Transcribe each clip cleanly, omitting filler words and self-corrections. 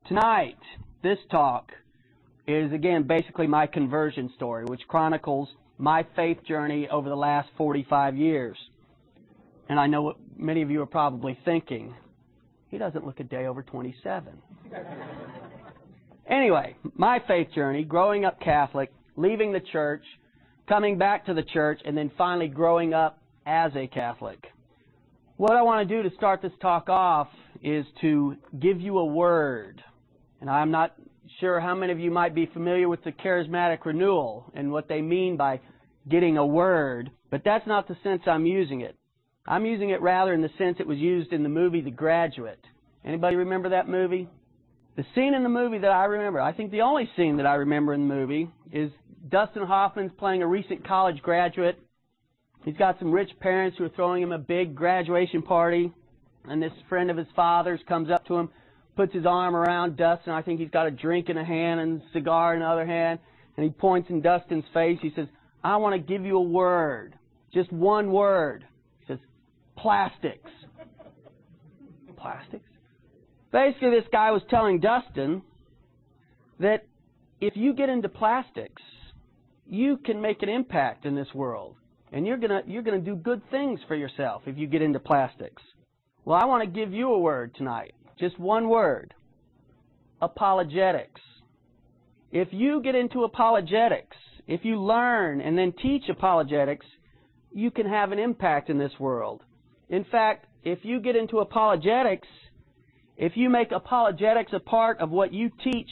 Tonight, this talk is, again, basically my conversion story, which chronicles my faith journey over the last 45 years. And I know what many of you are probably thinking. He doesn't look a day over 27. Anyway, my faith journey, growing up Catholic, leaving the church, coming back to the church, and then finally growing up as a Catholic. What I want to do to start this talk off is to give you a word. And I'm not sure how many of you might be familiar with the charismatic renewal and what they mean by getting a word, but that's not the sense I'm using it. I'm using it rather in the sense it was used in the movie The Graduate. Anybody remember that movie? The scene in the movie that I remember, I think the only scene that I remember in the movie, is Dustin Hoffman's playing a recent college graduate. He's got some rich parents who are throwing him a big graduation party, and this friend of his father's comes up to him, puts his arm around Dustin. I think he's got a drink in a hand and a cigar in the other hand, and he points in Dustin's face. He says, "I want to give you a word, just one word." He says, "Plastics." Plastics? Basically, this guy was telling Dustin that if you get into plastics, you can make an impact in this world, and you're gonna do good things for yourself if you get into plastics. Well, I want to give you a word tonight, just one word: apologetics. If you get into apologetics, if you learn and then teach apologetics, you can have an impact in this world. In fact, if you get into apologetics, if you make apologetics a part of what you teach,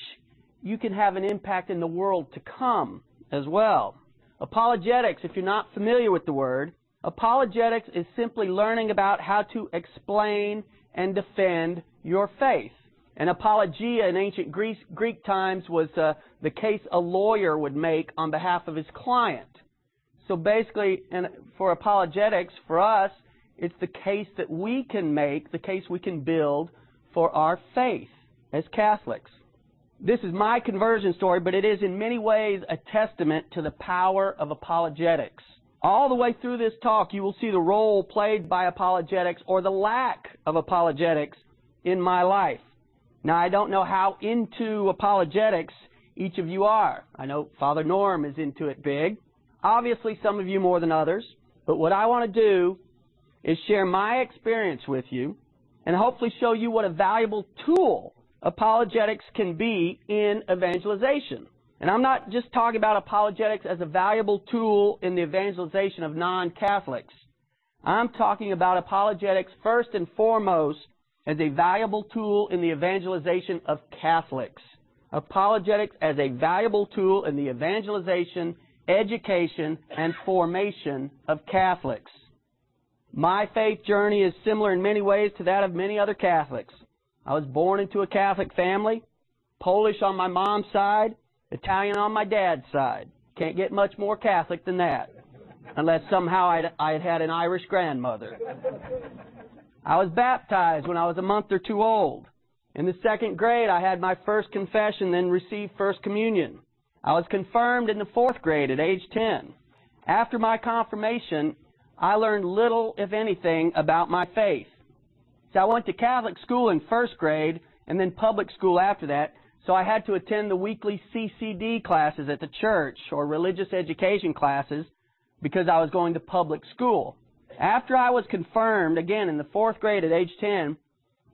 you can have an impact in the world to come as well. Apologetics, if you're not familiar with the word, apologetics is simply learning about how to explain and defend your faith. An apologia in ancient Greek times was the case a lawyer would make on behalf of his client. So basically, for apologetics, for us, it's the case that we can make, the case we can build for our faith as Catholics. This is my conversion story, but it is in many ways a testament to the power of apologetics. All the way through this talk, you will see the role played by apologetics or the lack of apologetics in my life. Now, I don't know how into apologetics each of you are. I know Father Norm is into it big. Obviously, some of you more than others. But what I want to do is share my experience with you and hopefully show you what a valuable tool apologetics can be in evangelization. And I'm not just talking about apologetics as a valuable tool in the evangelization of non-Catholics. I'm talking about apologetics first and foremost as a valuable tool in the evangelization of Catholics. Apologetics as a valuable tool in the evangelization, education, and formation of Catholics. My faith journey is similar in many ways to that of many other Catholics. I was born into a Catholic family, Polish on my mom's side, Italian on my dad's side. Can't get much more Catholic than that, unless somehow I had an Irish grandmother. I was baptized when I was a month or two old. In the second grade, I had my first confession, then received First Communion. I was confirmed in the fourth grade at age 10. After my confirmation, I learned little, if anything, about my faith. So I went to Catholic school in first grade and then public school after that, so I had to attend the weekly CCD classes at the church, or religious education classes, because I was going to public school. After I was confirmed, again in the fourth grade at age 10,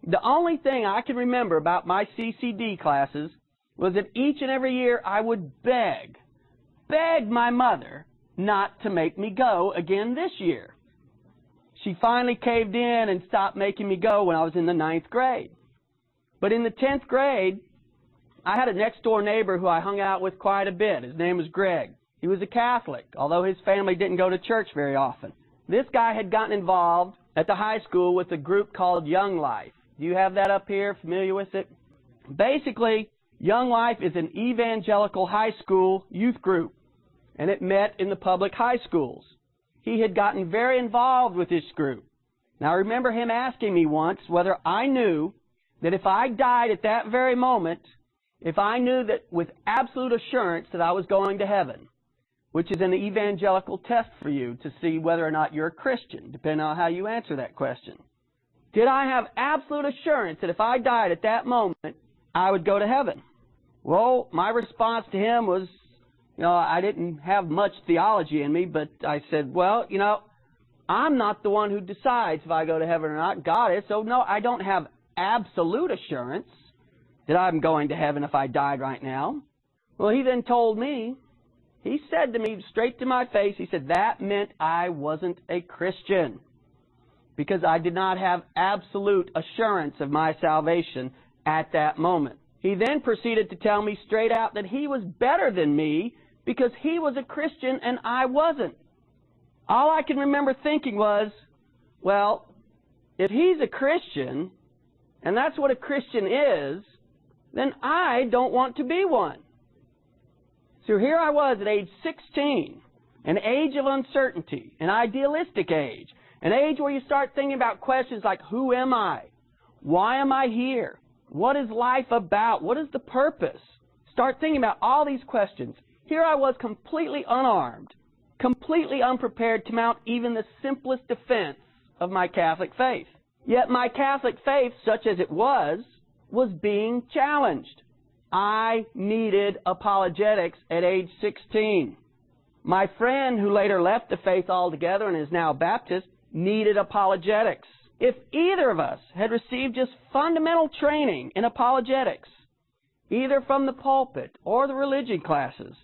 the only thing I can remember about my CCD classes was that each and every year I would beg my mother not to make me go again this year. She finally caved in and stopped making me go when I was in the 9th grade. But in the 10th grade, I had a next-door neighbor who I hung out with quite a bit. His name was Greg. He was a Catholic, although his family didn't go to church very often. This guy had gotten involved at the high school with a group called Young Life. Do you have that up here? Familiar with it? Basically, Young Life is an evangelical high school youth group, and it met in the public high schools. He had gotten very involved with this group. Now, I remember him asking me once whether I knew that if I died at that very moment, if I knew that with absolute assurance that I was going to heaven, which is an evangelical test for you to see whether or not you're a Christian, depending on how you answer that question. Did I have absolute assurance that if I died at that moment, I would go to heaven. Well, my response to him was, I didn't have much theology in me, but I said, well, I'm not the one who decides if I go to heaven or not. God is. So, no, I don't have absolute assurance that I'm going to heaven if I died right now. Well, he then told me, he said to me straight to my face, he said, that meant I wasn't a Christian because I did not have absolute assurance of my salvation at that moment. He then proceeded to tell me straight out that he was better than me because he was a Christian and I wasn't. All I can remember thinking was, well, if he's a Christian, and that's what a Christian is, then I don't want to be one. So here I was at age 16, an age of uncertainty, an idealistic age, an age where you start thinking about questions like, who am I? Why am I here? What is life about? What is the purpose? Start thinking about all these questions. Here I was completely unarmed, completely unprepared to mount even the simplest defense of my Catholic faith. Yet my Catholic faith, such as it was being challenged. I needed apologetics at age 16. My friend, who later left the faith altogether and is now Baptist, needed apologetics. If either of us had received just fundamental training in apologetics, either from the pulpit or the religion classes,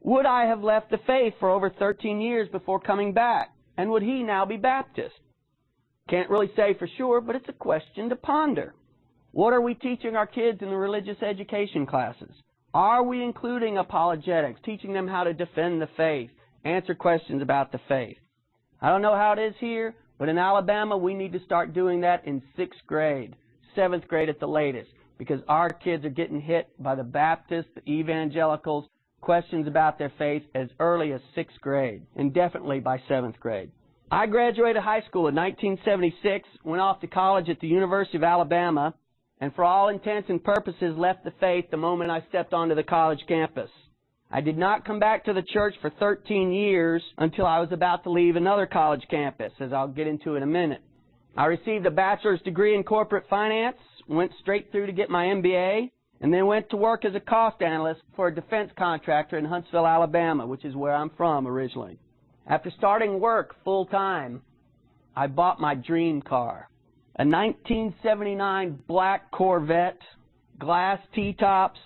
would I have left the faith for over 13 years before coming back? And would he now be Baptist? Can't really say for sure, but it's a question to ponder. What are we teaching our kids in the religious education classes? Are we including apologetics, teaching them how to defend the faith, answer questions about the faith? I don't know how it is here, but in Alabama we need to start doing that in 6th grade, 7th grade at the latest, because our kids are getting hit by the Baptists, the evangelicals, questions about their faith as early as 6th grade, and definitely by 7th grade. I graduated high school in 1976, went off to college at the University of Alabama, and for all intents and purposes left the faith the moment I stepped onto the college campus. I did not come back to the church for 13 years until I was about to leave another college campus, as I'll get into in a minute. I received a bachelor's degree in corporate finance, went straight through to get my MBA, and then went to work as a cost analyst for a defense contractor in Huntsville, Alabama, which is where I'm from originally. After starting work full-time, I bought my dream car. A 1979 black Corvette, glass T-tops,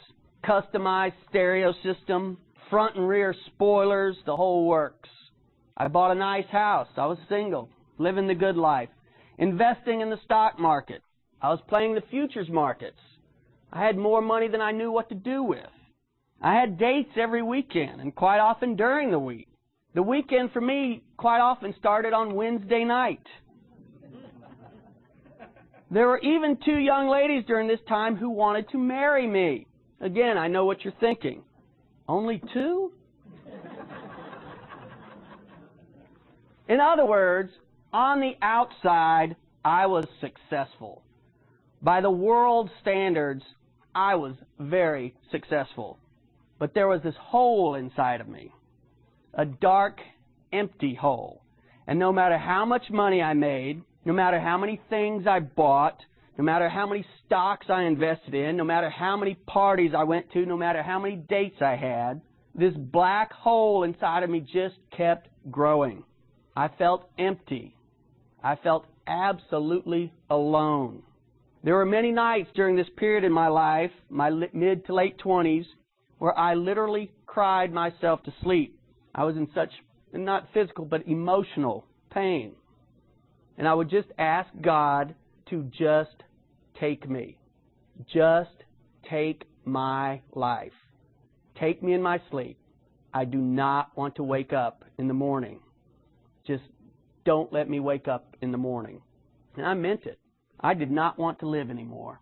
customized stereo system, front and rear spoilers, the whole works. I bought a nice house. I was single, living the good life, investing in the stock market. I was playing the futures markets. I had more money than I knew what to do with. I had dates every weekend and quite often during the week. The weekend for me quite often started on Wednesday night. There were even 2 young ladies during this time who wanted to marry me. Again, I know what you're thinking. Only 2? In other words, on the outside, I was successful. By the world standards, I was very successful. But there was this hole inside of me. A dark, empty hole. And no matter how much money I made, no matter how many things I bought, no matter how many stocks I invested in, no matter how many parties I went to, no matter how many dates I had, this black hole inside of me just kept growing. I felt empty. I felt absolutely alone. There were many nights during this period in my life, my mid to late 20s, where I literally cried myself to sleep. I was in such, not physical, but emotional pain. And I would just ask God to just take me. Just take my life. Take me in my sleep. I do not want to wake up in the morning. Just don't let me wake up in the morning. And I meant it. I did not want to live anymore.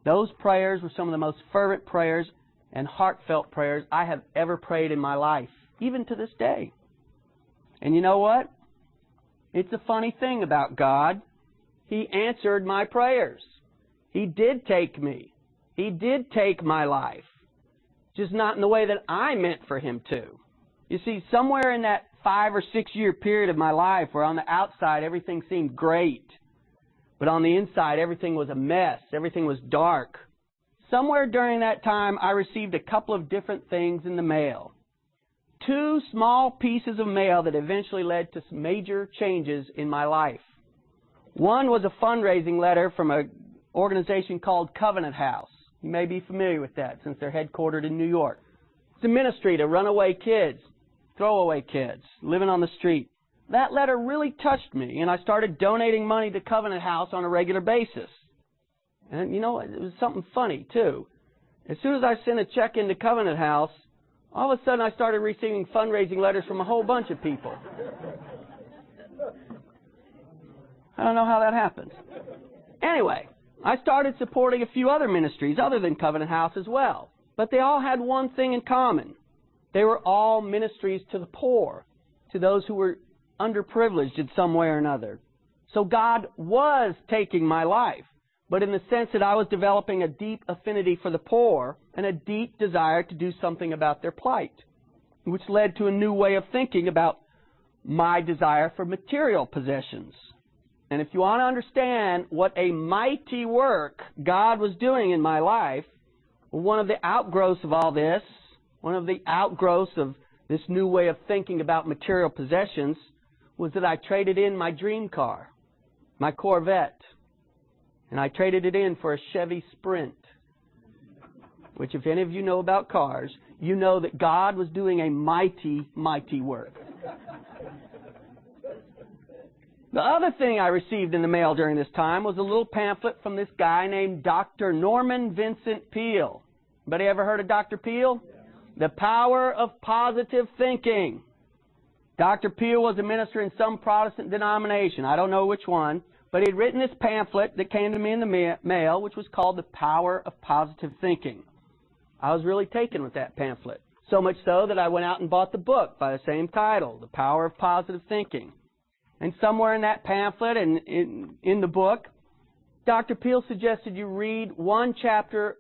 Those prayers were some of the most fervent prayers and heartfelt prayers I have ever prayed in my life, even to this day. And you know what? It's a funny thing about God. He answered my prayers. He did take me. He did take my life. Just not in the way that I meant for Him to. You see, somewhere in that 5 or 6 year period of my life where on the outside everything seemed great, but on the inside everything was a mess, everything was dark, somewhere during that time, I received a couple of different things in the mail. Two small pieces of mail that eventually led to some major changes in my life. One was a fundraising letter from an organization called Covenant House. You may be familiar with that since they're headquartered in New York. It's a ministry to runaway kids, throwaway kids, living on the street. That letter really touched me, and I started donating money to Covenant House on a regular basis. And, you know, it was something funny, too. As soon as I sent a check into Covenant House, all of a sudden I started receiving fundraising letters from a whole bunch of people. I don't know how that happens. Anyway, I started supporting a few other ministries other than Covenant House as well. But they all had one thing in common. They were all ministries to the poor, to those who were underprivileged in some way or another. So God was taking my life, but in the sense that I was developing a deep affinity for the poor and a deep desire to do something about their plight, which led to a new way of thinking about my desire for material possessions. And if you want to understand what a mighty work God was doing in my life, one of the outgrowths of all this, one of the outgrowths of this new way of thinking about material possessions, was that I traded in my dream car, my Corvette. And I traded it in for a Chevy Sprint, which if any of you know about cars, you know that God was doing a mighty, mighty work. The other thing I received in the mail during this time was a little pamphlet from this guy named Dr. Norman Vincent Peale. Anybody ever heard of Dr. Peale? The Power of Positive Thinking. Dr. Peale was a minister in some Protestant denomination. I don't know which one. But he had written this pamphlet that came to me in the mail, which was called The Power of Positive Thinking. I was really taken with that pamphlet. So much so that I went out and bought the book by the same title, The Power of Positive Thinking. And somewhere in that pamphlet and in the book, Dr. Peale suggested you read one chapter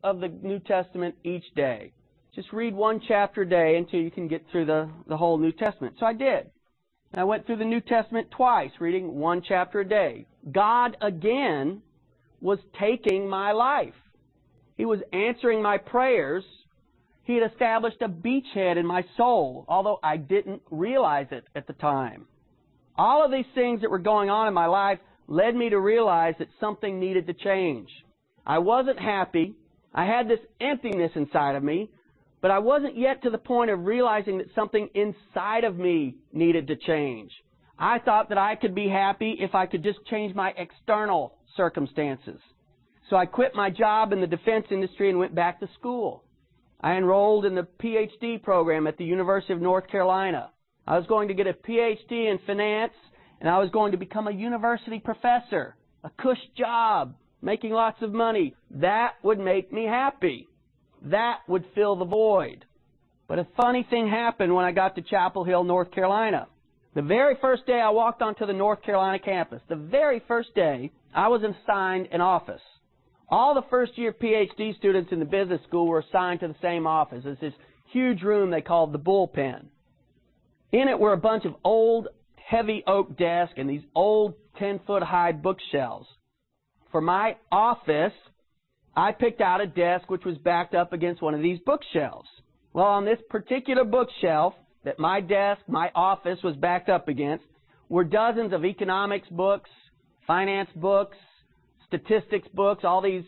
of the New Testament each day. Just read one chapter a day until you can get through the whole New Testament. So I did. I went through the New Testament twice, reading one chapter a day. God, again, was taking my life. He was answering my prayers. He had established a beachhead in my soul, although I didn't realize it at the time. All of these things that were going on in my life led me to realize that something needed to change. I wasn't happy. I had this emptiness inside of me. But I wasn't yet to the point of realizing that something inside of me needed to change. I thought that I could be happy if I could just change my external circumstances. So I quit my job in the defense industry and went back to school. I enrolled in the PhD program at the University of North Carolina. I was going to get a PhD in finance, and I was going to become a university professor. A cush job, making lots of money. That would make me happy. That would fill the void. But a funny thing happened when I got to Chapel Hill, North Carolina. The very first day I walked onto the North Carolina campus, the very first day, I was assigned an office. All the first-year PhD students in the business school were assigned to the same office. It's this huge room they called the bullpen. In it were a bunch of old, heavy oak desks and these old 10-foot-high bookshelves. For my office, I picked out a desk which was backed up against one of these bookshelves. Well, on this particular bookshelf that my desk, my office was backed up against, were dozens of economics books, finance books, statistics books, all these,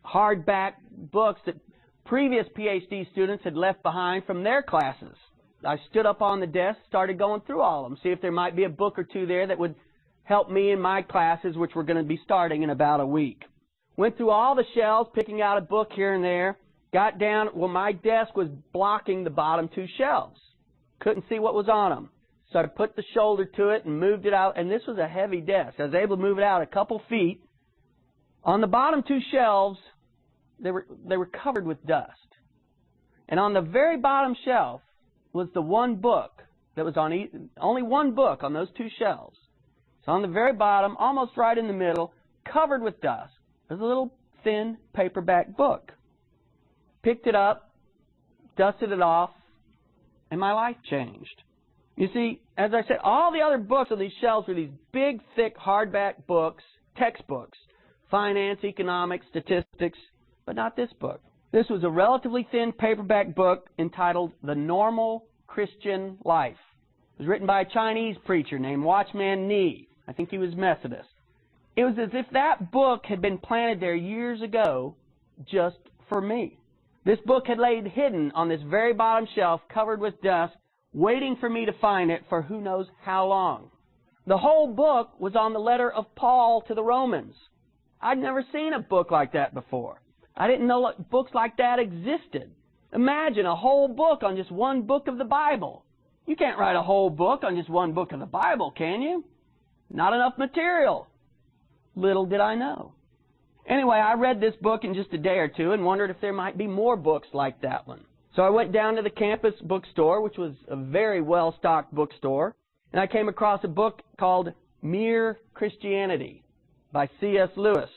hardback books that previous PhD students had left behind from their classes. I stood up on the desk, started going through all of them, see if there might be a book or two there that would help me in my classes, which were going to be starting in about a week. Went through all the shelves, picking out a book here and there. Got down, well, my desk was blocking the bottom two shelves. Couldn't see what was on them. So I put the shoulder to it and moved it out, and this was a heavy desk. I was able to move it out a couple feet. On the bottom two shelves, they were covered with dust. And on the very bottom shelf was the one book that was on only one book on those two shelves. So on the very bottom, almost right in the middle, covered with dust, was a little thin paperback book. Picked it up, dusted it off, and my life changed. You see, as I said, all the other books on these shelves were these big, thick, hardback books, textbooks, finance, economics, statistics, but not this book. This was a relatively thin paperback book entitled The Normal Christian Life. It was written by a Chinese preacher named Watchman Nee. I think he was Methodist. It was as if that book had been planted there years ago just for me. This book had laid hidden on this very bottom shelf, covered with dust, waiting for me to find it for who knows how long. The whole book was on the letter of Paul to the Romans. I'd never seen a book like that before. I didn't know books like that existed. Imagine a whole book on just one book of the Bible. You can't write a whole book on just one book of the Bible, can you? Not enough material. Little did I know. Anyway, I read this book in just a day or two and wondered if there might be more books like that one. So I went down to the campus bookstore, which was a very well-stocked bookstore, and I came across a book called Mere Christianity by C.S. Lewis.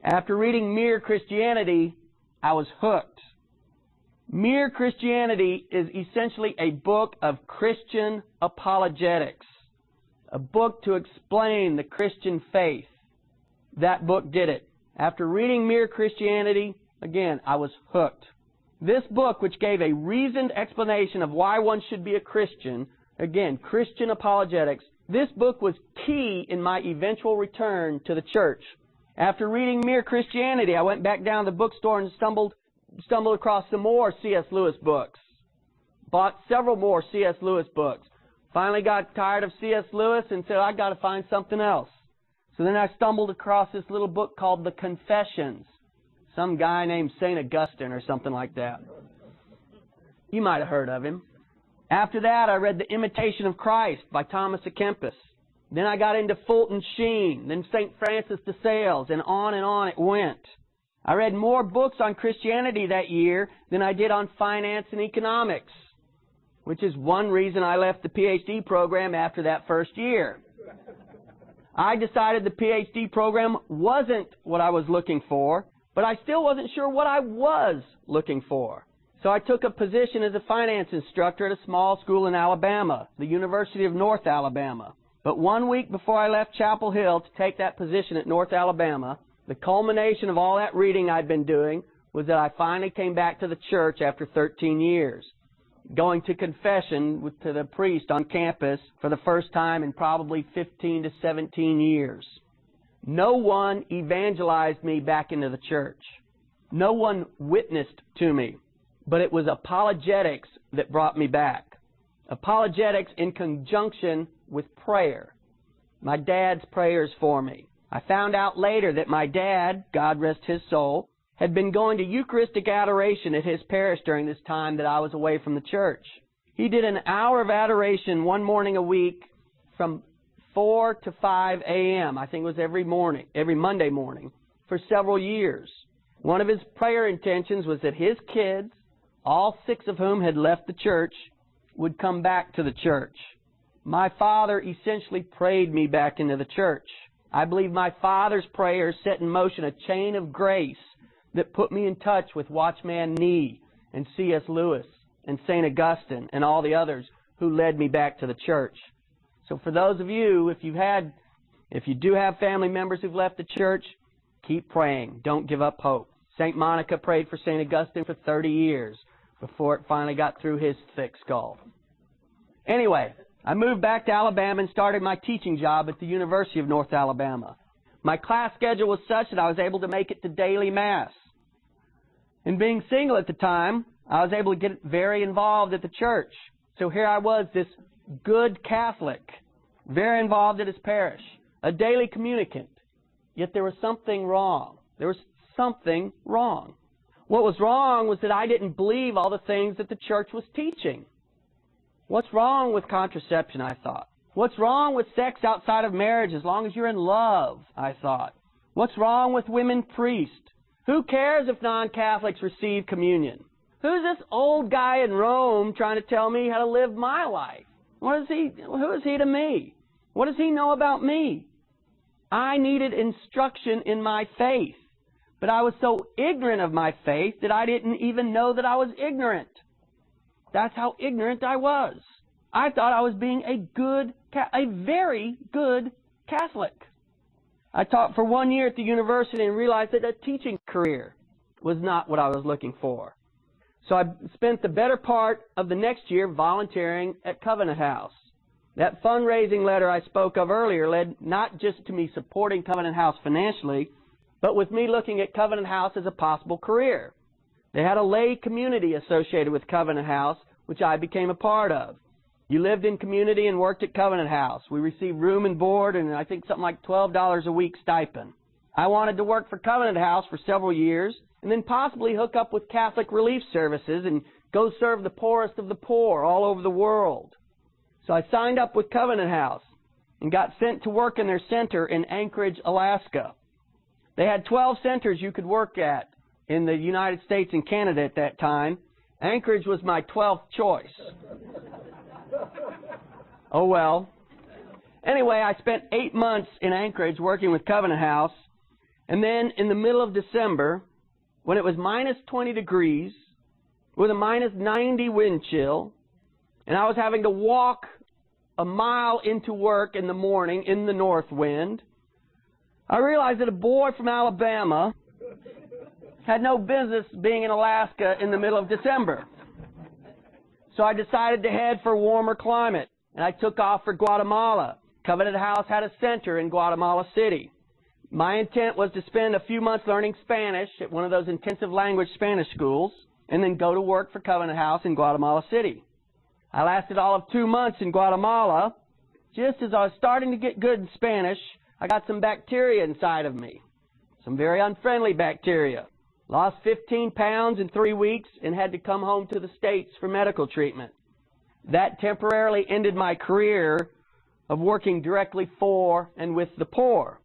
After reading Mere Christianity, I was hooked. Mere Christianity is essentially a book of Christian apologetics, a book to explain the Christian faith. That book did it. After reading Mere Christianity, again, I was hooked. This book, which gave a reasoned explanation of why one should be a Christian, again, Christian apologetics, this book was key in my eventual return to the church. After reading Mere Christianity, I went back down to the bookstore and stumbled across some more C.S. Lewis books. Bought several more C.S. Lewis books. Finally got tired of C.S. Lewis and said, I've got to find something else. So then I stumbled across this little book called The Confessions. Some guy named St. Augustine or something like that. You might have heard of him. After that, I read The Imitation of Christ by Thomas à Kempis. Then I got into Fulton Sheen, then St. Francis de Sales, and on it went. I read more books on Christianity that year than I did on finance and economics, which is one reason I left the PhD program after that first year. I decided the PhD program wasn't what I was looking for, but I still wasn't sure what I was looking for. So I took a position as a finance instructor at a small school in Alabama, the University of North Alabama. But 1 week before I left Chapel Hill to take that position at North Alabama, the culmination of all that reading I'd been doing was that I finally came back to the church after 13 years. Going to confession to the priest on campus for the first time in probably 15 to 17 years. No one evangelized me back into the church. No one witnessed to me. But it was apologetics that brought me back. Apologetics in conjunction with prayer. My dad's prayers for me. I found out later that my dad, God rest his soul, had been going to Eucharistic adoration at his parish during this time that I was away from the church. He did an hour of adoration one morning a week from 4 to 5 a.m. I think it was every Monday morning, for several years. One of his prayer intentions was that his kids, all 6 of whom had left the church, would come back to the church. My father essentially prayed me back into the church. I believe my father's prayers set in motion a chain of grace that put me in touch with Watchman Nee and C.S. Lewis and St. Augustine and all the others who led me back to the church. So for those of you, if you do have family members who've left the church, keep praying. Don't give up hope. St. Monica prayed for St. Augustine for 30 years before it finally got through his thick skull. Anyway, I moved back to Alabama and started my teaching job at the University of North Alabama. My class schedule was such that I was able to make it to daily Mass. And being single at the time, I was able to get very involved at the church. So here I was, this good Catholic, very involved at his parish, a daily communicant. Yet there was something wrong. There was something wrong. What was wrong was that I didn't believe all the things that the church was teaching. What's wrong with contraception, I thought. What's wrong with sex outside of marriage as long as you're in love, I thought. What's wrong with women priests? Who cares if non-Catholics receive communion? Who's this old guy in Rome trying to tell me how to live my life? Who is he to me? What does he know about me? I needed instruction in my faith. But I was so ignorant of my faith that I didn't even know that I was ignorant. That's how ignorant I was. I thought I was being a very good Catholic. I taught for 1 year at the university and realized that a teaching career was not what I was looking for. So I spent the better part of the next year volunteering at Covenant House. That fundraising letter I spoke of earlier led not just to me supporting Covenant House financially, but with me looking at Covenant House as a possible career. They had a lay community associated with Covenant House, which I became a part of. You lived in community and worked at Covenant House. We received room and board and I think something like $12 a week stipend. I wanted to work for Covenant House for several years and then possibly hook up with Catholic Relief Services and go serve the poorest of the poor all over the world. So I signed up with Covenant House and got sent to work in their center in Anchorage, Alaska. They had 12 centers you could work at in the United States and Canada at that time. Anchorage was my 12th choice. Oh well. Anyway, I spent 8 months in Anchorage working with Covenant House, and then in the middle of December, when it was minus 20 degrees, with a minus 90 wind chill, and I was having to walk a mile into work in the morning in the north wind, I realized that a boy from Alabama had no business being in Alaska in the middle of December. So I decided to head for a warmer climate, and I took off for Guatemala. Covenant House had a center in Guatemala City. My intent was to spend a few months learning Spanish at one of those intensive language Spanish schools, and then go to work for Covenant House in Guatemala City. I lasted all of 2 months in Guatemala. Just as I was starting to get good in Spanish, I got some bacteria inside of me, some very unfriendly bacteria. Lost 15 pounds in 3 weeks and had to come home to the States for medical treatment. That temporarily ended my career of working directly for and with the poor.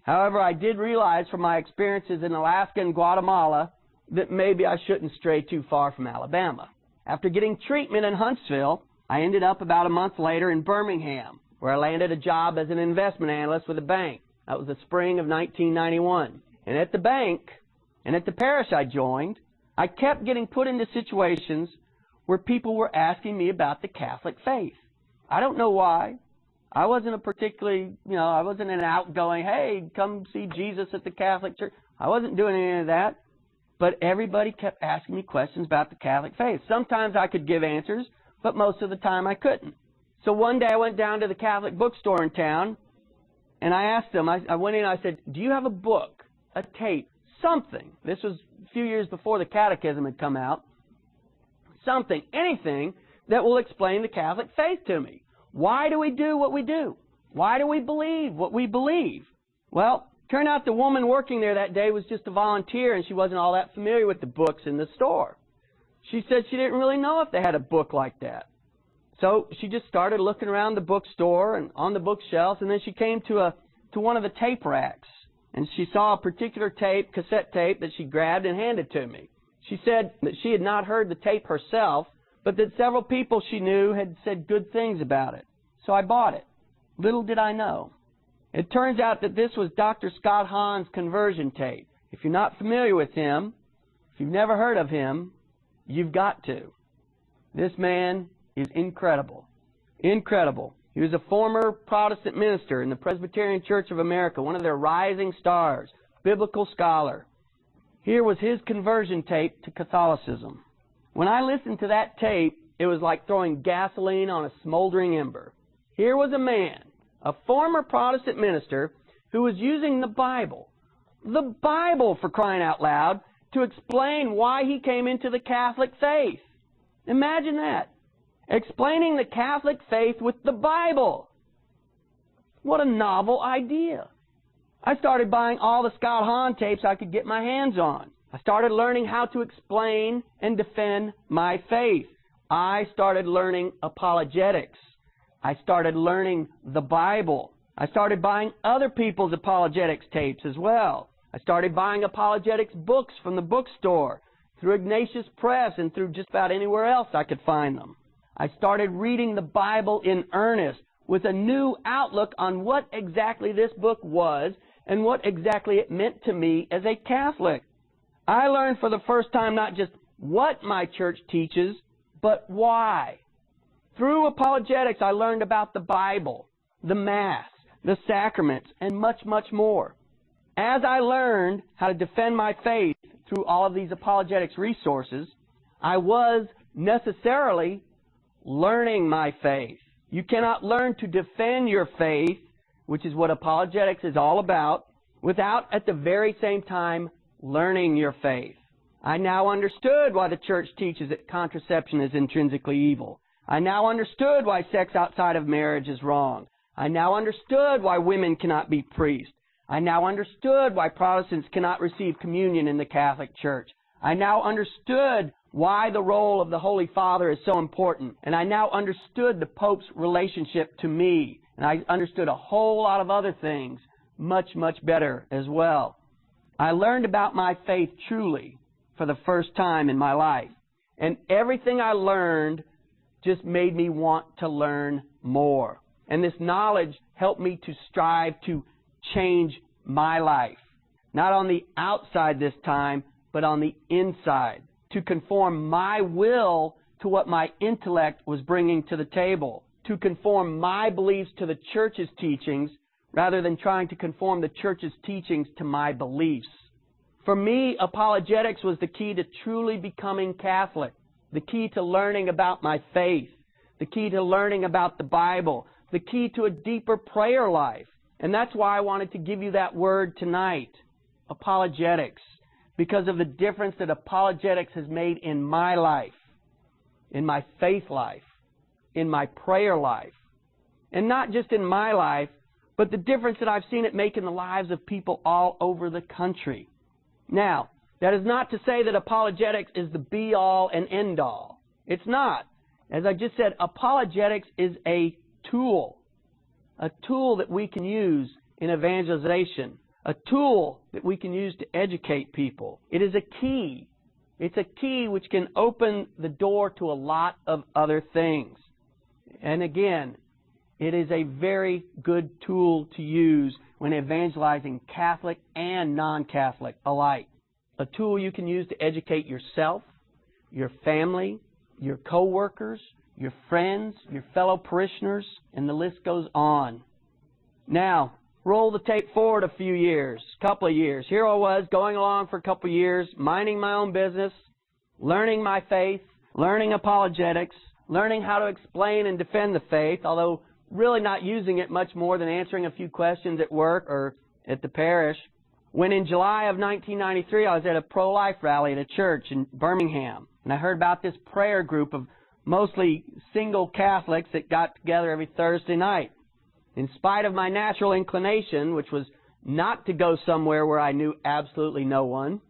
However, I did realize from my experiences in Alaska and Guatemala that maybe I shouldn't stray too far from Alabama. After getting treatment in Huntsville, I ended up about a month later in Birmingham, where I landed a job as an investment analyst with a bank. That was the spring of 1991. And at the bank, and at the parish I joined, I kept getting put into situations where people were asking me about the Catholic faith. I don't know why. I wasn't a particularly, I wasn't an outgoing, hey, come see Jesus at the Catholic Church. I wasn't doing any of that. But everybody kept asking me questions about the Catholic faith. Sometimes I could give answers, but most of the time I couldn't. So one day I went down to the Catholic bookstore in town, and I asked them, I went in and I said, do you have a book, a tape, something? This was a few years before the Catechism had come out. Something, anything that will explain the Catholic faith to me. Why do we do what we do? Why do we believe what we believe? Well, turned out the woman working there that day was just a volunteer, and she wasn't all that familiar with the books in the store. She said she didn't really know if they had a book like that. So she just started looking around the bookstore and on the bookshelves, and then she came to one of the tape racks, and she saw a particular tape, cassette tape, that she grabbed and handed to me. She said that she had not heard the tape herself, but that several people she knew had said good things about it. So I bought it. Little did I know. It turns out that this was Dr. Scott Hahn's conversion tape. If you're not familiar with him, if you've never heard of him, you've got to. This man is incredible. Incredible. He was a former Protestant minister in the Presbyterian Church of America, one of their rising stars, biblical scholar. Here was his conversion tape to Catholicism. When I listened to that tape, it was like throwing gasoline on a smoldering ember. Here was a man, a former Protestant minister, who was using the Bible for crying out loud, to explain why he came into the Catholic faith. Imagine that. Explaining the Catholic faith with the Bible. What a novel idea. I started buying all the Scott Hahn tapes I could get my hands on. I started learning how to explain and defend my faith. I started learning apologetics. I started learning the Bible. I started buying other people's apologetics tapes as well. I started buying apologetics books from the bookstore, through Ignatius Press, and through just about anywhere else I could find them. I started reading the Bible in earnest, with a new outlook on what exactly this book was and what exactly it meant to me as a Catholic. I learned for the first time not just what my church teaches, but why. Through apologetics, I learned about the Bible, the Mass, the sacraments, and much, much more. as I learned how to defend my faith through all of these apologetics resources, I was necessarily learning my faith. You cannot learn to defend your faith, which is what apologetics is all about, without at the very same time learning your faith. I now understood why the church teaches that contraception is intrinsically evil. I now understood why sex outside of marriage is wrong. I now understood why women cannot be priests. I now understood why Protestants cannot receive communion in the Catholic Church. I now understood why the role of the Holy Father is so important. And I now understood the Pope's relationship to me. And I understood a whole lot of other things much, much better as well. I learned about my faith truly for the first time in my life. And everything I learned just made me want to learn more. And this knowledge helped me to strive to change my life. Not on the outside this time, but on the inside. To conform my will to what my intellect was bringing to the table. To conform my beliefs to the church's teachings rather than trying to conform the church's teachings to my beliefs. For me, apologetics was the key to truly becoming Catholic. The key to learning about my faith. The key to learning about the Bible. The key to a deeper prayer life. And that's why I wanted to give you that word tonight. Apologetics. Because of the difference that apologetics has made in my life. In my faith life. In my prayer life. And not just in my life, but the difference that I've seen it make in the lives of people all over the country. Now, that is not to say that apologetics is the be-all and end-all. It's not. As I just said, apologetics is a tool that we can use in evangelization, a tool that we can use to educate people. It is a key. It's a key which can open the door to a lot of other things. And again, it is a very good tool to use when evangelizing Catholic and non-Catholic alike. A tool you can use to educate yourself, your family, your co-workers, your friends, your fellow parishioners, and the list goes on. Now, roll the tape forward a few years, couple of years. Here I was going along for a couple of years, minding my own business, learning my faith, learning apologetics, learning how to explain and defend the faith, although really not using it much more than answering a few questions at work or at the parish. When in July of 1993, I was at a pro-life rally at a church in Birmingham, and I heard about this prayer group of mostly single Catholics that got together every Thursday night. In spite of my natural inclination, which was not to go somewhere where I knew absolutely no one,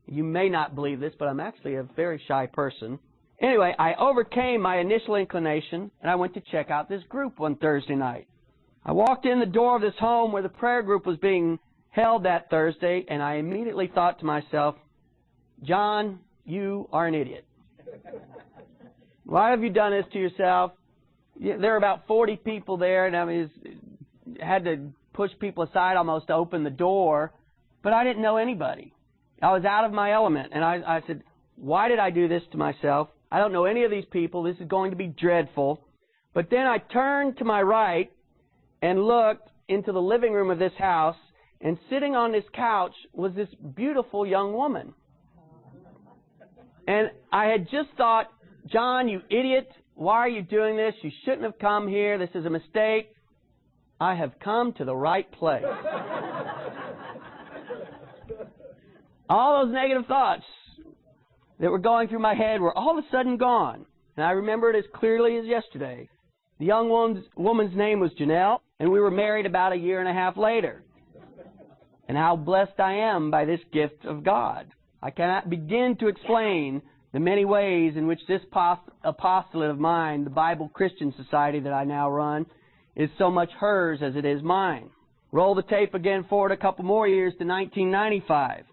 you may not believe this, but I'm actually a very shy person. Anyway, I overcame my initial inclination, and I went to check out this group one Thursday night. I walked in the door of this home where the prayer group was being held that Thursday, and I immediately thought to myself, John, you are an idiot. Why have you done this to yourself? There are about 40 people there, and I had to push people aside almost to open the door, but I didn't know anybody. I was out of my element, and I said, why did I do this to myself? I don't know any of these people. This is going to be dreadful. But then I turned to my right and looked into the living room of this house, and sitting on this couch was this beautiful young woman. And I had just thought, John, you idiot, why are you doing this? You shouldn't have come here. This is a mistake. I have come to the right place. All those negative thoughts that were going through my head were all of a sudden gone. And I remember it as clearly as yesterday. The young woman's name was Janelle, and we were married about a year and a half later. And how blessed I am by this gift of God. I cannot begin to explain the many ways in which this apostolate of mine, the Bible Christian Society that I now run, is so much hers as it is mine. Roll the tape again forward a couple more years to 1995.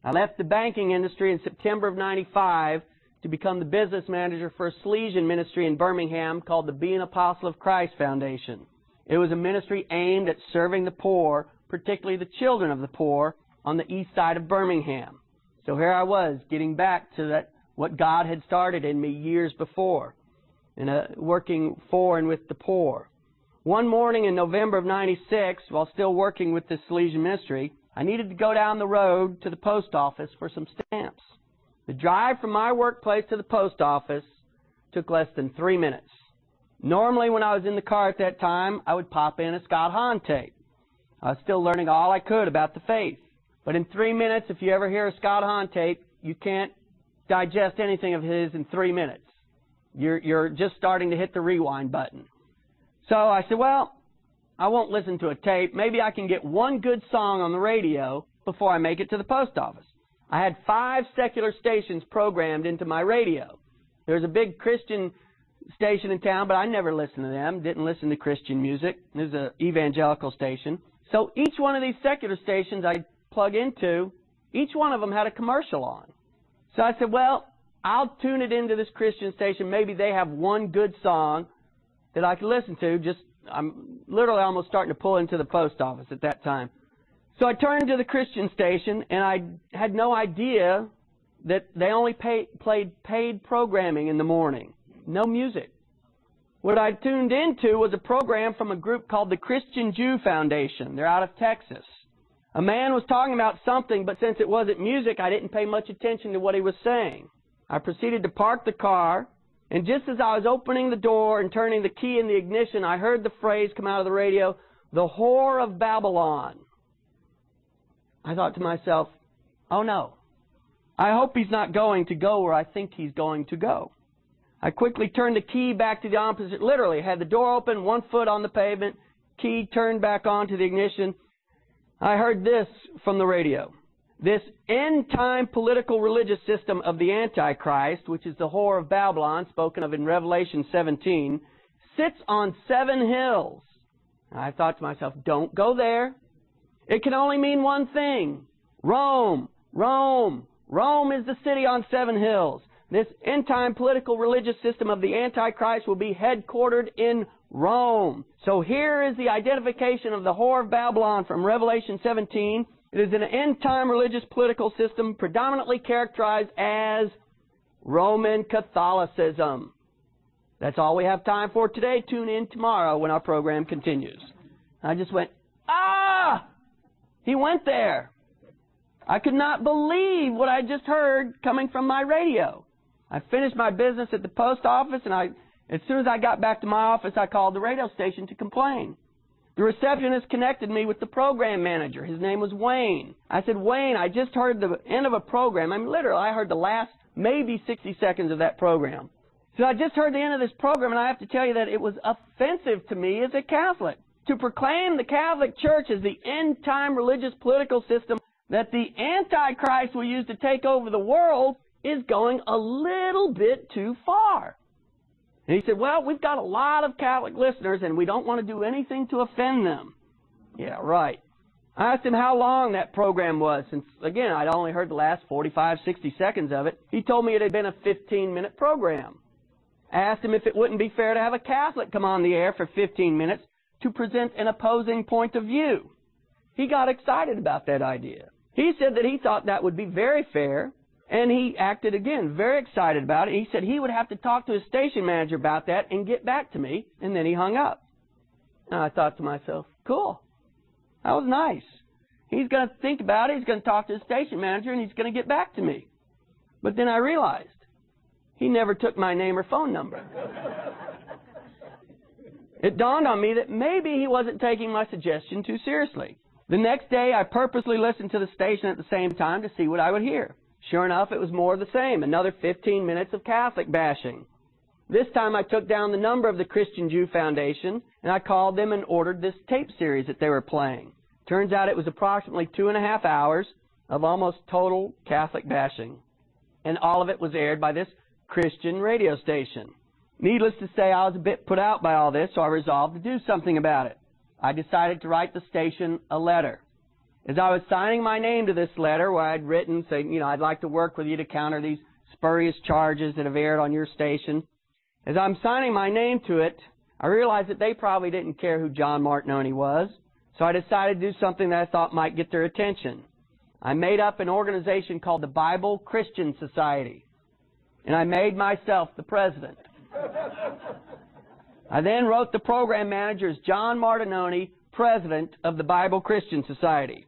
I left the banking industry in September of 95 to become the business manager for a Salesian ministry in Birmingham called the Be an Apostle of Christ Foundation. It was a ministry aimed at serving the poor, particularly the children of the poor, on the east side of Birmingham. So here I was, getting back to what God had started in me years before, and working for and with the poor. One morning in November of 96, while still working with this Salesian ministry, I needed to go down the road to the post office for some stamps. The drive from my workplace to the post office took less than 3 minutes. Normally, when I was in the car at that time, I would pop in a Scott Hahn tape. I was still learning all I could about the faith. But in 3 minutes, if you ever hear a Scott Hahn tape, you can't digest anything of his in 3 minutes. You're just starting to hit the rewind button. So I said, well, I won't listen to a tape. Maybe I can get one good song on the radio before I make it to the post office. I had 5 secular stations programmed into my radio. There's a big Christian station in town, but I never listened to them, didn't listen to Christian music. There's an evangelical station. So each one of these secular stations I plug into, each one of them had a commercial on. So I said, well, I'll tune it into this Christian station. Maybe they have one good song that I can listen to. I'm literally almost starting to pull into the post office at that time. So I turned to the Christian station, and I had no idea that they only played paid programming in the morning. No music. What I tuned into was a program from a group called the Christian Jew Foundation. They're out of Texas. A man was talking about something, but since it wasn't music, I didn't pay much attention to what he was saying. I proceeded to park the car, and just as I was opening the door and turning the key in the ignition, I heard the phrase come out of the radio, "The Whore of Babylon." I thought to myself, oh no, I hope he's not going to go where I think he's going to go. I quickly turned the key back to the opposite, literally had the door open, one foot on the pavement, key turned back on to the ignition. I heard this from the radio. This end-time political religious system of the Antichrist, which is the whore of Babylon, spoken of in Revelation 17, sits on 7 hills. I thought to myself, don't go there. It can only mean one thing. Rome, Rome, Rome is the city on 7 hills. This end-time political religious system of the Antichrist will be headquartered in Rome. So here is the identification of the whore of Babylon from Revelation 17. It is an end-time religious political system predominantly characterized as Roman Catholicism. That's all we have time for today. Tune in tomorrow when our program continues. I just went, ah! He went there. I could not believe what I just heard coming from my radio. I finished my business at the post office, and as soon as I got back to my office, I called the radio station to complain. The receptionist connected me with the program manager. His name was Wayne. I said, Wayne, I just heard the end of a program. I mean, literally, I heard the last maybe 60 seconds of that program. So I just heard the end of this program, and I have to tell you that it was offensive to me as a Catholic. To proclaim the Catholic Church as the end-time religious political system that the Antichrist will use to take over the world is going a little bit too far. And he said, well, we've got a lot of Catholic listeners, and we don't want to do anything to offend them. Yeah, right. I asked him how long that program was, since, again, I'd only heard the last 45, 60 seconds of it. He told me it had been a 15-minute program. I asked him if it wouldn't be fair to have a Catholic come on the air for 15 minutes to present an opposing point of view. He got excited about that idea. He said that he thought that would be very fair, and he acted, again, very excited about it. He said he would have to talk to his station manager about that and get back to me, and then he hung up. And I thought to myself, cool. That was nice. He's going to think about it, he's going to talk to his station manager, and he's going to get back to me. But then I realized he never took my name or phone number. It dawned on me that maybe he wasn't taking my suggestion too seriously. The next day, I purposely listened to the station at the same time to see what I would hear. Sure enough, it was more of the same, another 15 minutes of Catholic bashing. This time I took down the number of the Christian Jew Foundation, and I called them and ordered this tape series that they were playing. Turns out it was approximately 2.5 hours of almost total Catholic bashing. And all of it was aired by this Christian radio station. Needless to say, I was a bit put out by all this, so I resolved to do something about it. I decided to write the station a letter. As I was signing my name to this letter, where I'd written, saying, I'd like to work with you to counter these spurious charges that have aired on your station. As I'm signing my name to it, I realized that they probably didn't care who John Martinoni was, so I decided to do something that I thought might get their attention. I made up an organization called the Bible Christian Society, and I made myself the president. I then wrote the program manager as John Martinoni, president of the Bible Christian Society.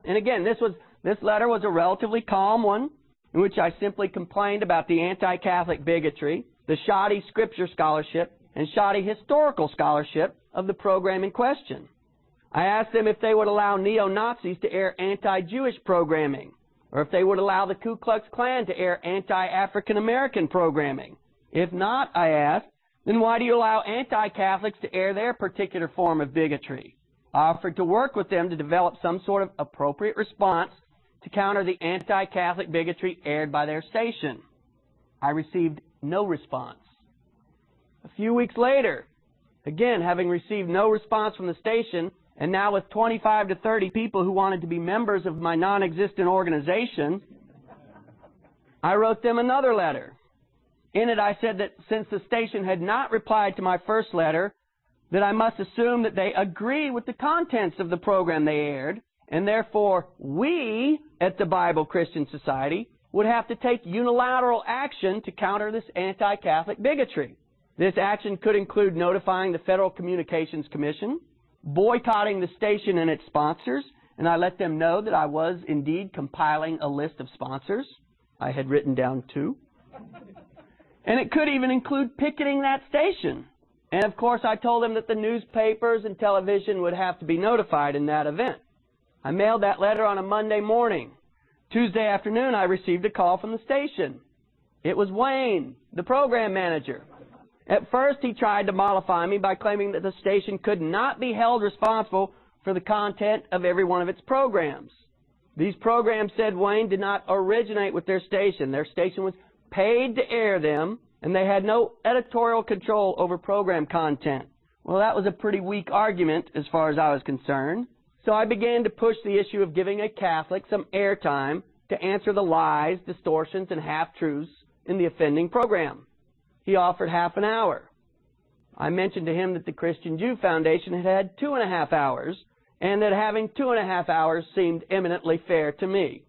And again, this letter was a relatively calm one, in which I simply complained about the anti-Catholic bigotry, the shoddy scripture scholarship, and shoddy historical scholarship of the program in question. I asked them if they would allow neo-Nazis to air anti-Jewish programming, or if they would allow the Ku Klux Klan to air anti-African American programming. If not, I asked, then why do you allow anti-Catholics to air their particular form of bigotry? I offered to work with them to develop some sort of appropriate response to counter the anti-Catholic bigotry aired by their station. I received no response. A few weeks later, again, having received no response from the station, and now with 25 to 30 people who wanted to be members of my non-existent organization, I wrote them another letter. In it, I said that since the station had not replied to my first letter, that I must assume that they agree with the contents of the program they aired, and therefore we at the Bible Christian Society would have to take unilateral action to counter this anti-Catholic bigotry. This action could include notifying the Federal Communications Commission, boycotting the station and its sponsors, and I let them know that I was indeed compiling a list of sponsors. I had written down 2. And it could even include picketing that station. And of course I told them that the newspapers and television would have to be notified in that event. I mailed that letter on a Monday morning. Tuesday afternoon I received a call from the station. It was Wayne, the program manager. At first he tried to mollify me by claiming that the station could not be held responsible for the content of every one of its programs. These programs, said Wayne, did not originate with their station. Their station was paid to air them, and they had no editorial control over program content. Well, that was a pretty weak argument as far as I was concerned. So I began to push the issue of giving a Catholic some airtime to answer the lies, distortions, and half-truths in the offending program. He offered half an hour. I mentioned to him that the Christian Jew Foundation had had 2.5 hours, and that having 2.5 hours seemed eminently fair to me.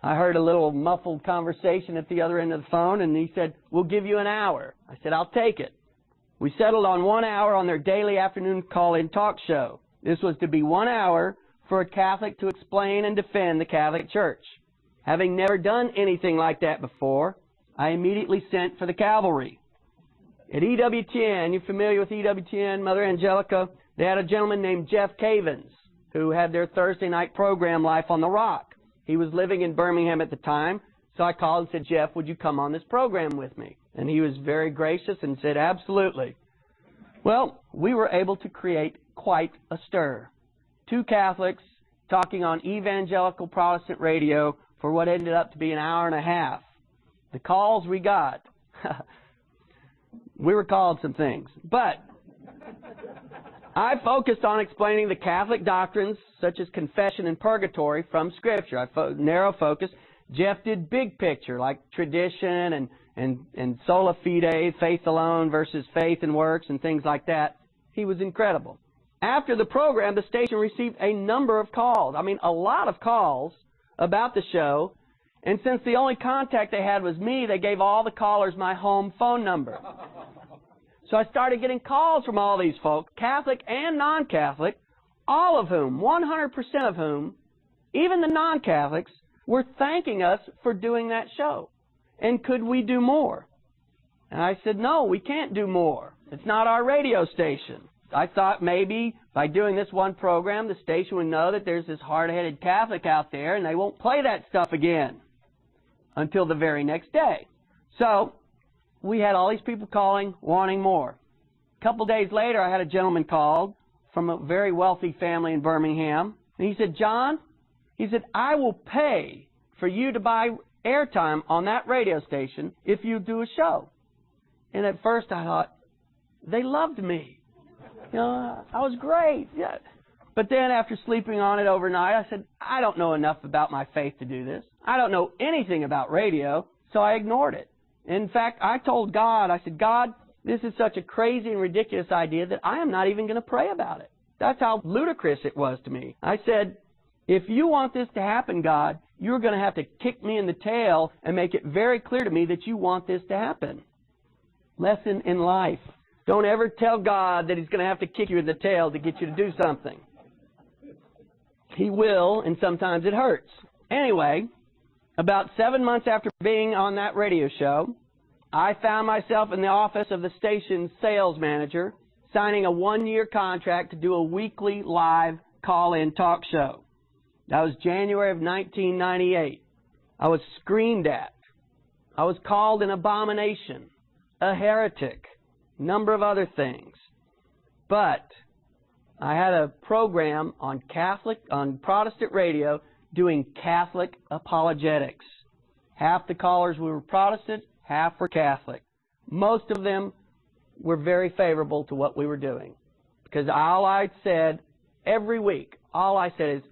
I heard a little muffled conversation at the other end of the phone, and he said, "We'll give you an hour." I said, "I'll take it." We settled on 1 hour on their daily afternoon call-in talk show. This was to be 1 hour for a Catholic to explain and defend the Catholic Church. Having never done anything like that before, I immediately sent for the cavalry. At EWTN, you're familiar with EWTN, Mother Angelica? They had a gentleman named Jeff Cavins who had their Thursday night program, Life on the Rock. He was living in Birmingham at the time, so I called and said, "Jeff, would you come on this program with me?" And he was very gracious and said, "Absolutely." Well, we were able to create quite a stir. 2 Catholics talking on evangelical Protestant radio for what ended up to be an hour and a half. The calls we got, we were called some things. But I focused on explaining the Catholic doctrines such as confession and purgatory from Scripture. I narrow focus. Jeff did big picture, like tradition and sola fide, faith alone versus faith and works and things like that. He was incredible. After the program, the station received a number of calls. I mean, a lot of calls about the show. And since the only contact they had was me, they gave all the callers my home phone number. So I started getting calls from all these folks, Catholic and non-Catholic, all of whom, 100% of whom, even the non-Catholics, were thanking us for doing that show. And could we do more? And I said, no, we can't do more. It's not our radio station. I thought maybe by doing this one program, the station would know that there's this hard-headed Catholic out there and they won't play that stuff again until the very next day. So we had all these people calling, wanting more. A couple days later, I had a gentleman called from a very wealthy family in Birmingham. And he said, "John," he said, "I will pay for you to buy airtime on that radio station if you do a show." And at first I thought, they loved me. You know, I was great. Yeah. But then after sleeping on it overnight, I said, I don't know enough about my faith to do this. I don't know anything about radio, so I ignored it. In fact, I told God, I said, "God, this is such a crazy and ridiculous idea that I am not even going to pray about it." That's how ludicrous it was to me. I said, if you want this to happen, God, you're going to have to kick me in the tail and make it very clear to me that you want this to happen. Lesson in life. Don't ever tell God that He's going to have to kick you in the tail to get you to do something. He will, and sometimes it hurts. Anyway, about 7 months after being on that radio show, I found myself in the office of the station's sales manager signing a 1-year contract to do a weekly live call-in talk show. That was January of 1998. I was screamed at. I was called an abomination, a heretic, a number of other things. But I had a program on Protestant radio doing Catholic apologetics. Half the callers were Protestant, half were Catholic. Most of them were very favorable to what we were doing. Because all I said every week, all I said is,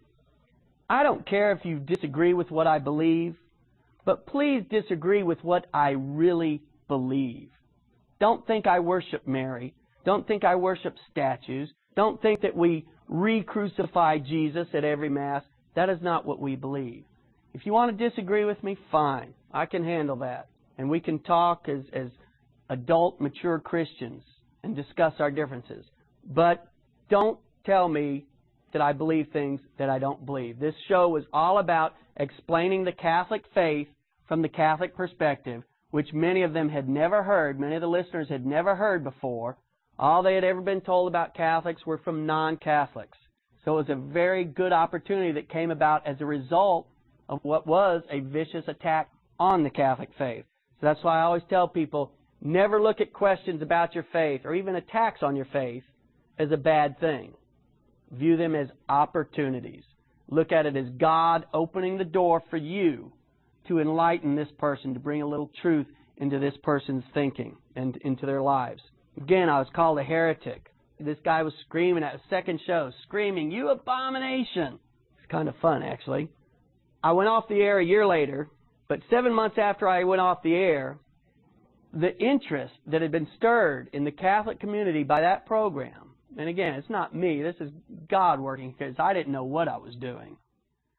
I don't care if you disagree with what I believe, but please disagree with what I really believe. Don't think I worship Mary. Don't think I worship statues. Don't think that we re-crucify Jesus at every Mass. That is not what we believe. If you want to disagree with me, fine. I can handle that. And we can talk as adult, mature Christians and discuss our differences. But don't tell me that I believe things that I don't believe. This show was all about explaining the Catholic faith from the Catholic perspective, which many of them had never heard, many of the listeners had never heard before. All they had ever been told about Catholics were from non-Catholics. So it was a very good opportunity that came about as a result of what was a vicious attack on the Catholic faith. So that's why I always tell people, never look at questions about your faith or even attacks on your faith as a bad thing. View them as opportunities. Look at it as God opening the door for you to enlighten this person, to bring a little truth into this person's thinking and into their lives. Again, I was called a heretic. This guy was screaming at a second show, screaming, "You abomination!" It's kind of fun, actually. I went off the air a year later, but 7 months after I went off the air, the interest that had been stirred in the Catholic community by that program, and again, it's not me, this is God working, because I didn't know what I was doing.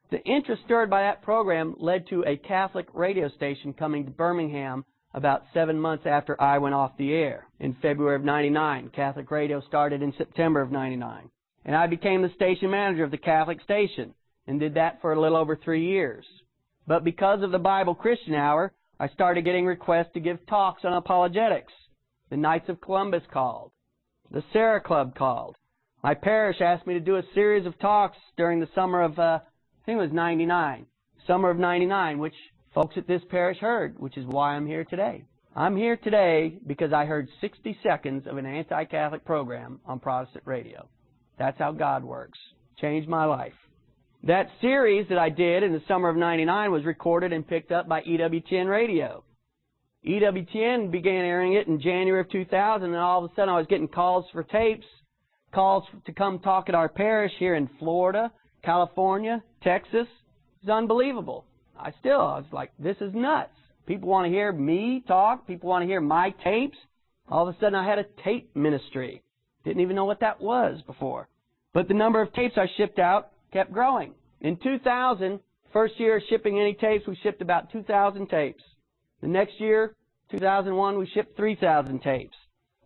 The interest stirred by that program led to a Catholic radio station coming to Birmingham about 7 months after I went off the air in February of 99. Catholic radio started in September of 99. And I became the station manager of the Catholic station and did that for a little over 3 years. But because of the Bible Christian Hour, I started getting requests to give talks on apologetics. The Knights of Columbus called. The Sarah Club called. My parish asked me to do a series of talks during the summer of, I think it was 99. Summer of 99, which folks at this parish heard, which is why I'm here today. I'm here today because I heard 60 seconds of an anti-Catholic program on Protestant radio. That's how God works. Changed my life. That series that I did in the summer of 99 was recorded and picked up by EWTN Radio. EWTN began airing it in January of 2000, and all of a sudden I was getting calls for tapes, calls to come talk at our parish here in Florida, California, Texas. It was unbelievable. I was like, this is nuts. People want to hear me talk. People want to hear my tapes. All of a sudden, I had a tape ministry. Didn't even know what that was before. But the number of tapes I shipped out kept growing. In 2000, first year of shipping any tapes, we shipped about 2,000 tapes. The next year, 2001, we shipped 3,000 tapes.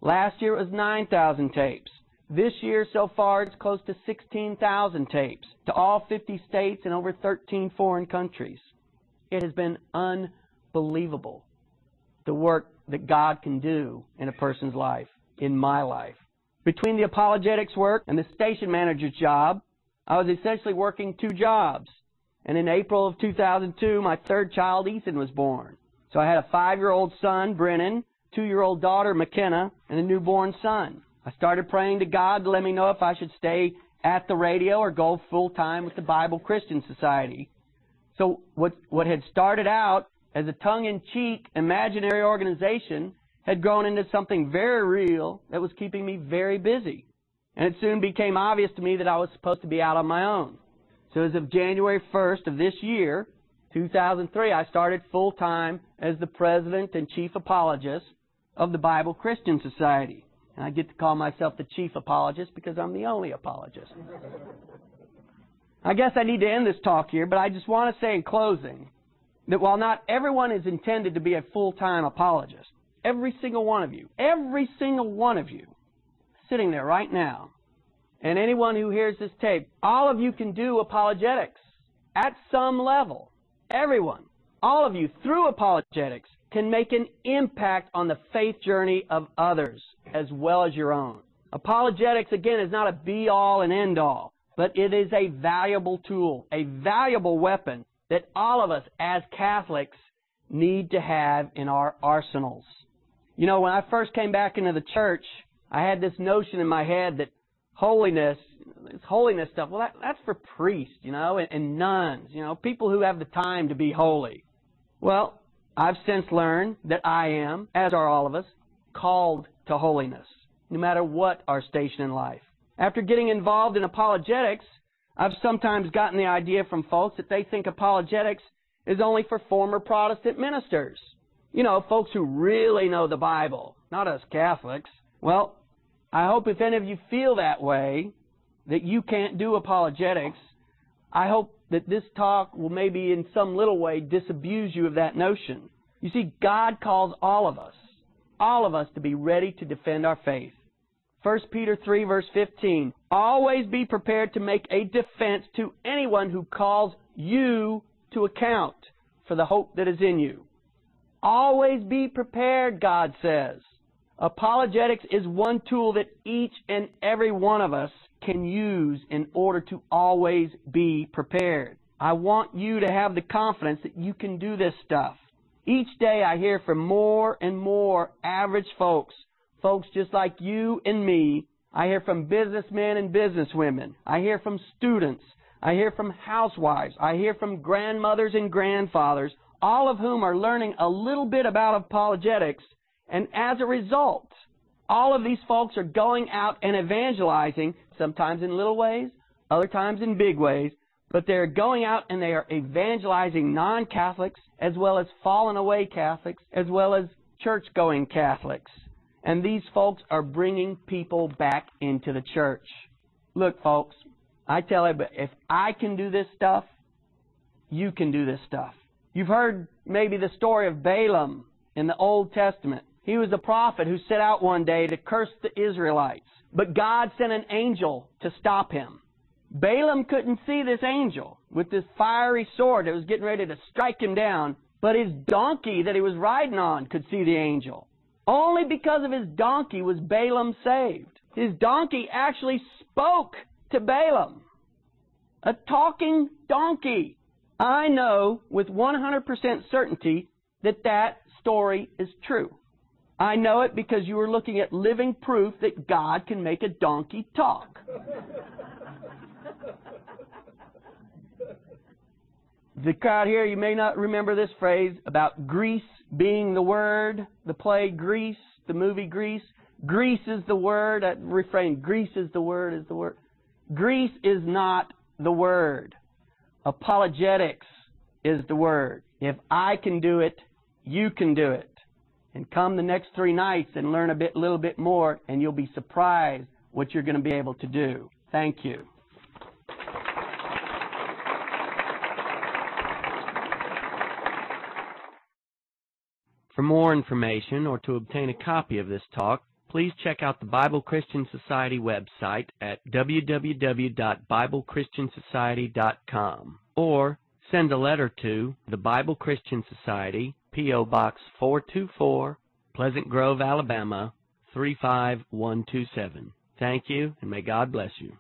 Last year, it was 9,000 tapes. This year, so far, it's close to 16,000 tapes to all 50 states and over 13 foreign countries. It has been unbelievable, the work that God can do in a person's life, in my life. Between the apologetics work and the station manager's job, I was essentially working 2 jobs. And in April of 2002, my third child, Ethan, was born. So I had a 5-year-old son, Brennan, 2-year-old daughter, McKenna, and a newborn son. I started praying to God to let me know if I should stay at the radio or go full-time with the Bible Christian Society. So what had started out as a tongue-in-cheek imaginary organization had grown into something very real that was keeping me very busy. And it soon became obvious to me that I was supposed to be out on my own. So as of January 1st of this year, 2003, I started full-time as the president and chief apologist of the Bible Christian Society. And I get to call myself the chief apologist because I'm the only apologist. I guess I need to end this talk here, but I just want to say in closing that while not everyone is intended to be a full-time apologist, every single one of you, sitting there right now, and anyone who hears this tape, all of you can do apologetics at some level. Everyone, all of you, through apologetics, can make an impact on the faith journey of others as well as your own. Apologetics, again, is not a be-all and end-all, but it is a valuable tool, a valuable weapon that all of us as Catholics need to have in our arsenals. You know, when I first came back into the church, I had this notion in my head that holiness, this holiness stuff, well, that's for priests, you know, and nuns, you know, people who have the time to be holy. Well, I've since learned that I am, as are all of us, called to holiness, no matter what our station in life. After getting involved in apologetics, I've sometimes gotten the idea from folks that they think apologetics is only for former Protestant ministers. You know, folks who really know the Bible, not us Catholics. Well, I hope if any of you feel that way, that you can't do apologetics, I hope that this talk will maybe in some little way disabuse you of that notion. You see, God calls all of us to be ready to defend our faith. 1 Peter 3 verse 15, always be prepared to make a defense to anyone who calls you to account for the hope that is in you. Always be prepared, God says. Apologetics is one tool that each and every one of us can use in order to always be prepared. I want you to have the confidence that you can do this stuff. Each day I hear from more and more average folks just like you and me. I hear from businessmen and businesswomen. I hear from students. I hear from housewives. I hear from grandmothers and grandfathers, all of whom are learning a little bit about apologetics. And as a result, all of these folks are going out and evangelizing, sometimes in little ways, other times in big ways, but they're going out and they are evangelizing non-Catholics as well as fallen away Catholics as well as church-going Catholics. And these folks are bringing people back into the church. Look, folks, I tell you, if I can do this stuff, you can do this stuff. You've heard maybe the story of Balaam in the Old Testament. He was a prophet who set out one day to curse the Israelites, but God sent an angel to stop him. Balaam couldn't see this angel with this fiery sword that was getting ready to strike him down, but his donkey that he was riding on could see the angel. Only because of his donkey was Balaam saved. His donkey actually spoke to Balaam. A talking donkey. I know with 100% certainty that that story is true. I know it because you are looking at living proof that God can make a donkey talk. The crowd here, you may not remember this phrase about Grease being the word, the play Grease, the movie Grease. Grease is the word, that refrain, Grease is the word, is the word. Grease is not the word. Apologetics is the word. If I can do it, you can do it. And come the next 3 nights and learn a little bit more, and you'll be surprised what you're going to be able to do. Thank you. For more information or to obtain a copy of this talk, please check out the Bible Christian Society website at www.BibleChristianSociety.com or send a letter to the Bible Christian Society, P.O. Box 424, Pleasant Grove, Alabama 35127. Thank you, and may God bless you.